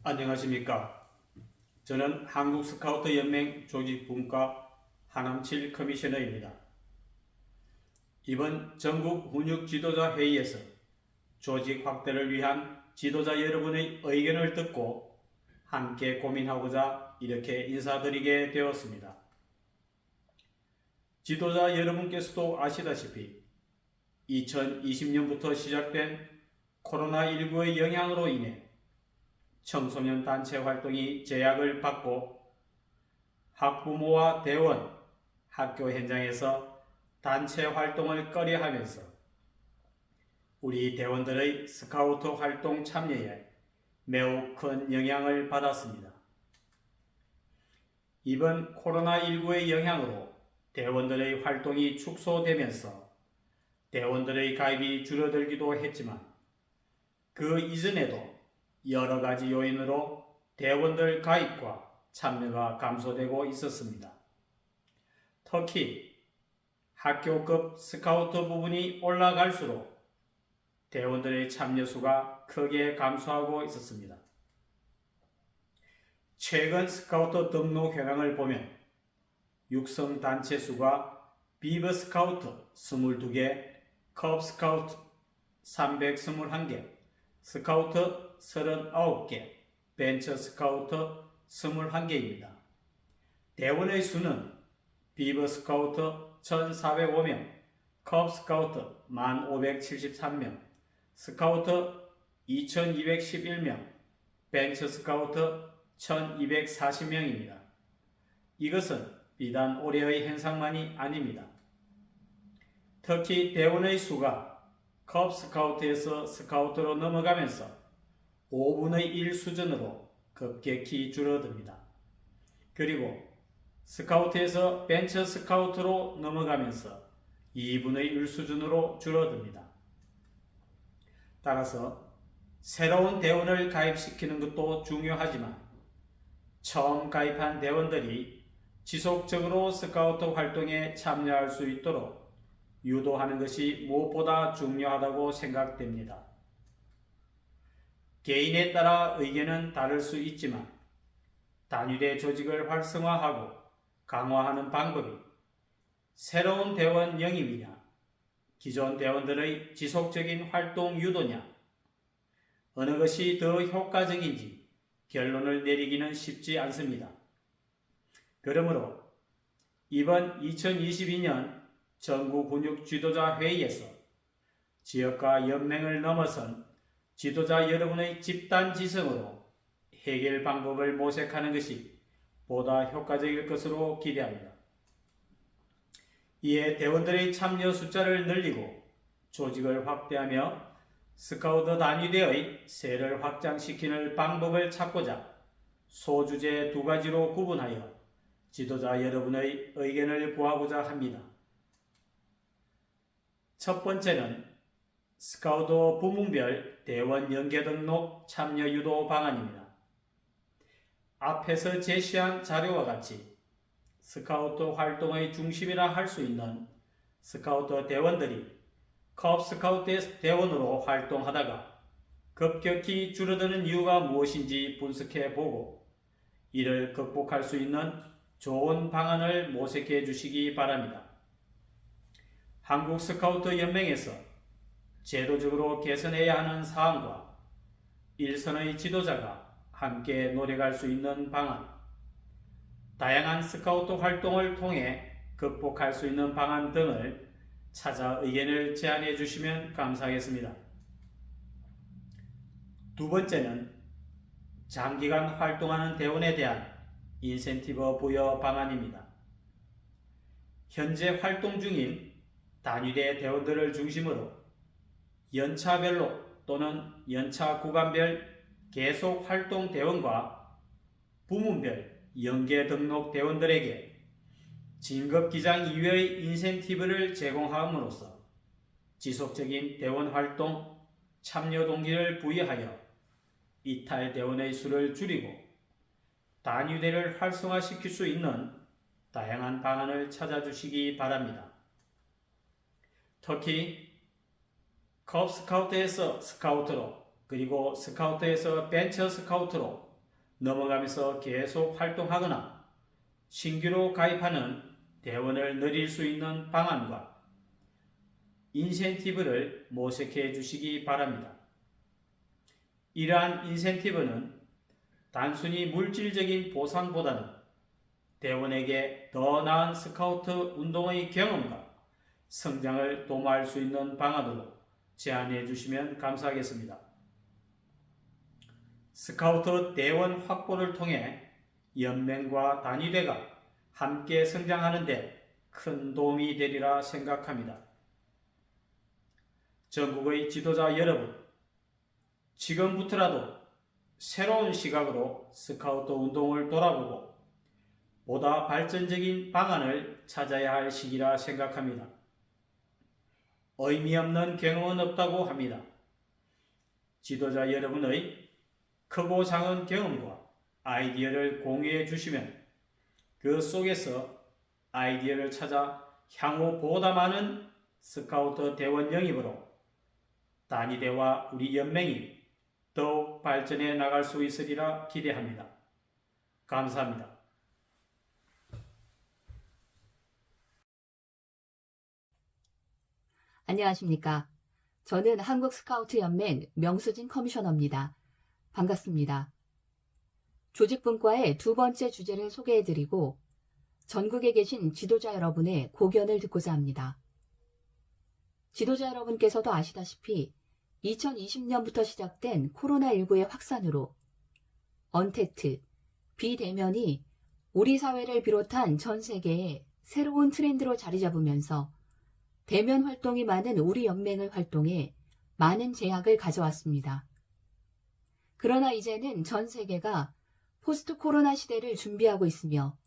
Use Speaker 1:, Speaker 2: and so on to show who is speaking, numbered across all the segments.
Speaker 1: 안녕하십니까. 저는 한국스카우트연맹 조직분과 하남칠 커미셔너입니다. 이번 전국 훈육 지도자 회의에서 조직 확대를 위한 지도자 여러분의 의견을 듣고 함께 고민하고자 이렇게 인사드리게 되었습니다. 지도자 여러분께서도 아시다시피 2020년부터 시작된 코로나19의 영향으로 인해 청소년 단체 활동이 제약을 받고 학부모와 대원, 학교 현장에서 단체 활동을 꺼려하면서 우리 대원들의 스카우트 활동 참여에 매우 큰 영향을 받았습니다. 이번 코로나19의 영향으로 대원들의 활동이 축소되면서 대원들의 가입이 줄어들기도 했지만 그 이전에도 여러 가지 요인으로 대원들 가입과 참여가 감소되고 있었습니다. 특히 학교급 스카우트 부분이 올라갈수록 대원들의 참여 수가 크게 감소하고 있었습니다. 최근 스카우트 등록 현황을 보면 육성 단체 수가 비버 스카우트 22개, 컵 스카우트 321개, 스카우트 39개, 벤처 스카우트 21개입니다. 대원의 수는 비버 스카우트 1,405명, 컵 스카우트 1,573명, 스카우트 2,211명, 벤처 스카우트 1,240명입니다. 이것은 비단 올해의 현상만이 아닙니다. 특히 대원의 수가 컵 스카우트에서 스카우트로 넘어가면서 5분의 1 수준으로 급격히 줄어듭니다. 그리고 스카우트에서 벤처 스카우트로 넘어가면서 2분의 1 수준으로 줄어듭니다. 따라서 새로운 대원을 가입시키는 것도 중요하지만 처음 가입한 대원들이 지속적으로 스카우트 활동에 참여할 수 있도록 유도하는 것이 무엇보다 중요하다고 생각됩니다. 개인에 따라 의견은 다를 수 있지만 단위대 조직을 활성화하고 강화하는 방법이 새로운 대원 영입이냐, 기존 대원들의 지속적인 활동 유도냐, 어느 것이 더 효과적인지 결론을 내리기는 쉽지 않습니다. 그러므로 이번 2022년 전국 훈육 지도자 회의에서 지역과 연맹을 넘어선 지도자 여러분의 집단 지성으로 해결 방법을 모색하는 것이 보다 효과적일 것으로 기대합니다. 이에 대원들의 참여 숫자를 늘리고 조직을 확대하며 스카우트 단위대의 세를 확장시키는 방법을 찾고자 소주제 2가지로 구분하여 지도자 여러분의 의견을 구하고자 합니다. 첫 번째는 스카우트 부문별 대원 연계 등록 참여 유도 방안입니다. 앞에서 제시한 자료와 같이 스카우트 활동의 중심이라 할 수 있는 스카우트 대원들이 컵 스카우트 대원으로 활동하다가 급격히 줄어드는 이유가 무엇인지 분석해 보고 이를 극복할 수 있는 좋은 방안을 모색해 주시기 바랍니다. 한국 스카우트 연맹에서 제도적으로 개선해야 하는 사항과 일선의 지도자가 함께 노력할 수 있는 방안, 다양한 스카우트 활동을 통해 극복할 수 있는 방안 등을 찾아 의견을 제안해 주시면 감사하겠습니다. 두 번째는 장기간 활동하는 대원에 대한 인센티브 부여 방안입니다. 현재 활동 중인 단위대 대원들을 중심으로 연차별로 또는 연차 구간별 계속 활동 대원과 부문별 연계 등록 대원들에게 진급 기장 이외의 인센티브를 제공함으로써 지속적인 대원 활동 참여 동기를 부여하여 이탈 대원의 수를 줄이고 단위대를 활성화시킬 수 있는 다양한 방안을 찾아주시기 바랍니다. 특히 컵 스카우트에서 스카우트로 그리고 스카우트에서 벤처 스카우트로 넘어가면서 계속 활동하거나 신규로 가입하는 대원을 늘릴 수 있는 방안과 인센티브를 모색해 주시기 바랍니다. 이러한 인센티브는 단순히 물질적인 보상보다는 대원에게 더 나은 스카우트 운동의 경험과 성장을 도모할 수 있는 방안으로 제안해 주시면 감사하겠습니다. 스카우트 대원 확보를 통해 연맹과 단위대가 함께 성장하는 데 큰 도움이 되리라 생각합니다. 전국의 지도자 여러분, 지금부터라도 새로운 시각으로 스카우트 운동을 돌아보고 보다 발전적인 방안을 찾아야 할 시기라 생각합니다. 의미 없는 경험은 없다고 합니다. 지도자 여러분의 크고 작은 경험과 아이디어를 공유해 주시면 그 속에서 아이디어를 찾아 향후 보다 많은 스카우트 대원 영입으로 단위대와 우리 연맹이 더욱 발전해 나갈 수 있으리라 기대합니다. 감사합니다.
Speaker 2: 안녕하십니까. 저는 한국스카우트연맹 명수진 커미셔너입니다. 반갑습니다. 조직분과의 두 번째 주제를 소개해드리고 전국에 계신 지도자 여러분의 고견을 듣고자 합니다. 지도자 여러분께서도 아시다시피 2020년부터 시작된 코로나19의 확산으로 언택트, 비대면이 우리 사회를 비롯한 전 세계에 새로운 트렌드로 자리 잡으면서 대면 활동이 많은 우리 연맹을 활동에 많은 제약을 가져왔습니다. 그러나 이제는 전 세계가 포스트 코로나 시대를 준비하고 있으며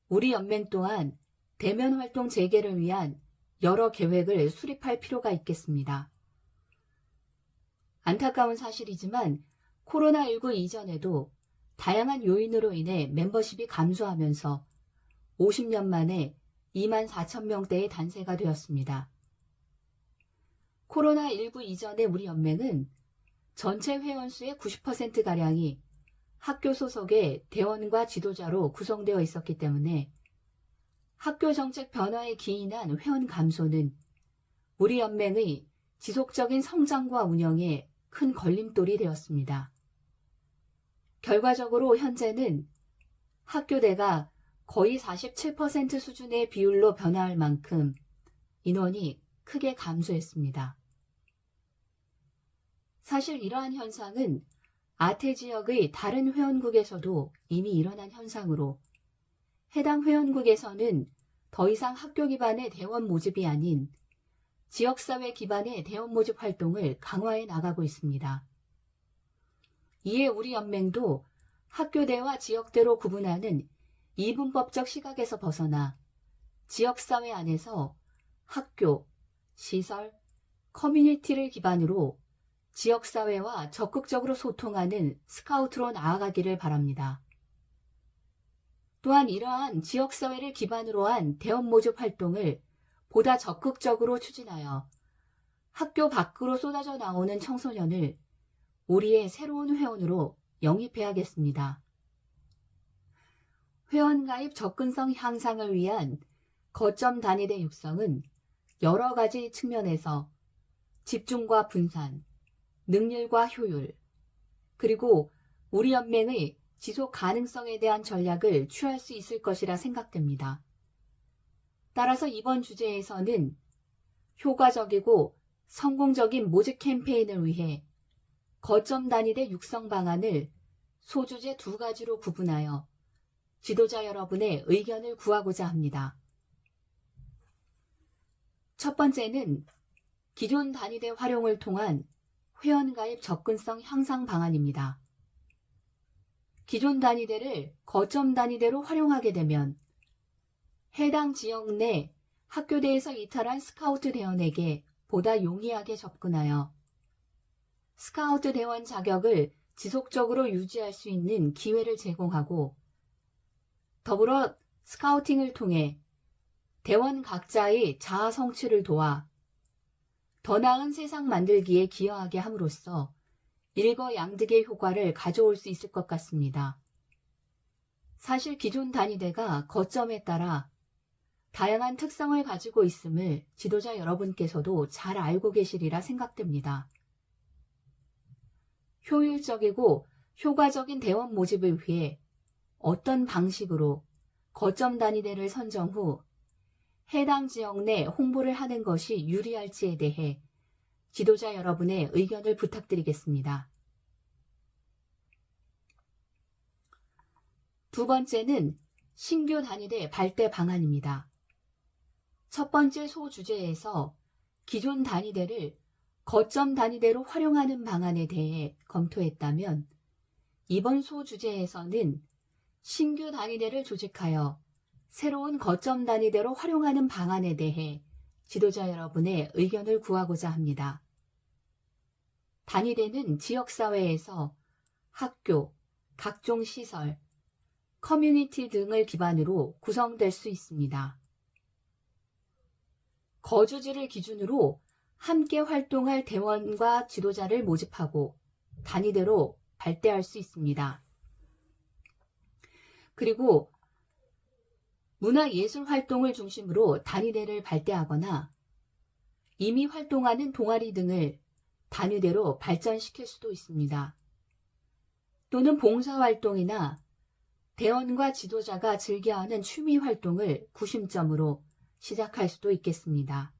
Speaker 2: 우리 연맹 또한 대면 활동 재개를 위한 여러 계획을 수립할 필요가 있겠습니다. 안타까운 사실이지만 코로나19 이전에도 다양한 요인으로 인해 멤버십이 감소하면서 50년 만에 24,000명대의 단세가 되었습니다. 코로나19 이전의 우리 연맹은 전체 회원수의 90%가량이 학교 소속의 대원과 지도자로 구성되어 있었기 때문에 학교 정책 변화에 기인한 회원 감소는 우리 연맹의 지속적인 성장과 운영에 큰 걸림돌이 되었습니다. 결과적으로 현재는 학교대가 거의 47% 수준의 비율로 변화할 만큼 인원이 크게 감소했습니다. 사실 이러한 현상은 아태 지역의 다른 회원국에서도 이미 일어난 현상으로 해당 회원국에서는 더 이상 학교 기반의 대원 모집이 아닌 지역사회 기반의 대원 모집 활동을 강화해 나가고 있습니다. 이에 우리 연맹도 학교대와 지역대로 구분하는 이분법적 시각에서 벗어나 지역사회 안에서 학교, 시설, 커뮤니티를 기반으로 지역사회와 적극적으로 소통하는 스카우트로 나아가기를 바랍니다. 또한 이러한 지역사회를 기반으로 한 대원 모집 활동을 보다 적극적으로 추진하여 학교 밖으로 쏟아져 나오는 청소년을 우리의 새로운 회원으로 영입해야겠습니다. 회원가입 접근성 향상을 위한 거점 단위대 육성은 여러 가지 측면에서 집중과 분산, 능률과 효율, 그리고 우리 연맹의 지속 가능성에 대한 전략을 취할 수 있을 것이라 생각됩니다. 따라서 이번 주제에서는 효과적이고 성공적인 모집 캠페인을 위해 거점 단위대 육성 방안을 소주제 2가지로 구분하여 지도자 여러분의 의견을 구하고자 합니다. 첫 번째는 기존 단위대 활용을 통한 회원가입 접근성 향상 방안입니다. 기존 단위대를 거점 단위대로 활용하게 되면 해당 지역 내 학교대에서 이탈한 스카우트 대원에게 보다 용이하게 접근하여 스카우트 대원 자격을 지속적으로 유지할 수 있는 기회를 제공하고 더불어 스카우팅을 통해 대원 각자의 자아 성취를 도와 더 나은 세상 만들기에 기여하게 함으로써 일거양득의 효과를 가져올 수 있을 것 같습니다. 사실 기존 단위대가 거점에 따라 다양한 특성을 가지고 있음을 지도자 여러분께서도 잘 알고 계시리라 생각됩니다. 효율적이고 효과적인 대원 모집을 위해 어떤 방식으로 거점 단위대를 선정 후 해당 지역 내 홍보를 하는 것이 유리할지에 대해 지도자 여러분의 의견을 부탁드리겠습니다. 두 번째는 신규 단위대 발대 방안입니다. 첫 번째 소주제에서 기존 단위대를 거점 단위대로 활용하는 방안에 대해 검토했다면 이번 소주제에서는 신규 단위대를 조직하여 새로운 거점 단위대로 활용하는 방안에 대해 지도자 여러분의 의견을 구하고자 합니다. 단위대는 지역사회에서 학교, 각종 시설, 커뮤니티 등을 기반으로 구성될 수 있습니다. 거주지를 기준으로 함께 활동할 대원과 지도자를 모집하고 단위대로 발대할 수 있습니다. 그리고 문화예술 활동을 중심으로 단위대를 발대하거나 이미 활동하는 동아리 등을 단위대로 발전시킬 수도 있습니다. 또는 봉사활동이나 대원과 지도자가 즐겨하는 취미 활동을 구심점으로 시작할 수도 있겠습니다.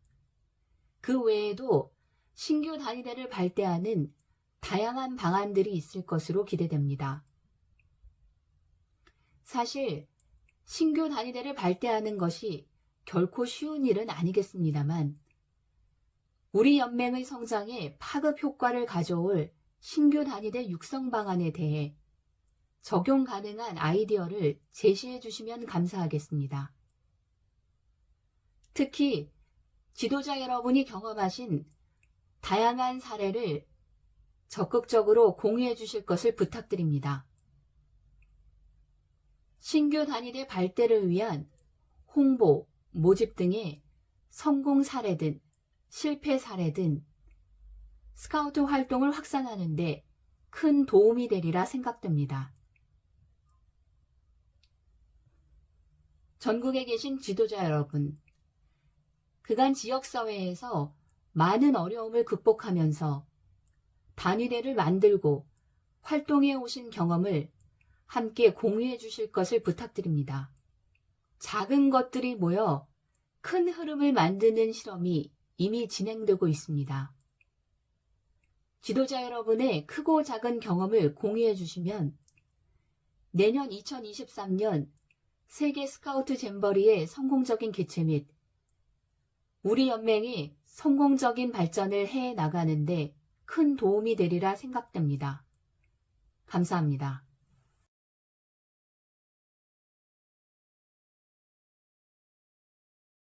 Speaker 2: 그 외에도 신규 단위대를 발대하는 다양한 방안들이 있을 것으로 기대됩니다. 사실 신규 단위대를 발대하는 것이 결코 쉬운 일은 아니겠습니다만 우리 연맹의 성장에 파급 효과를 가져올 신규 단위대 육성 방안에 대해 적용 가능한 아이디어를 제시해 주시면 감사하겠습니다. 특히 지도자 여러분이 경험하신 다양한 사례를 적극적으로 공유해 주실 것을 부탁드립니다. 신규 단위대 발대를 위한 홍보, 모집 등의 성공 사례든 실패 사례든 스카우트 활동을 확산하는 데 큰 도움이 되리라 생각됩니다. 전국에 계신 지도자 여러분, 그간 지역사회에서 많은 어려움을 극복하면서 단위대를 만들고 활동해 오신 경험을 함께 공유해 주실 것을 부탁드립니다. 작은 것들이 모여 큰 흐름을 만드는 실험이 이미 진행되고 있습니다. 지도자 여러분의 크고 작은 경험을 공유해 주시면 내년 2023년 세계 스카우트 잼버리의 성공적인 개최 및 우리 연맹이 성공적인 발전을 해 나가는데 큰 도움이 되리라 생각됩니다. 감사합니다.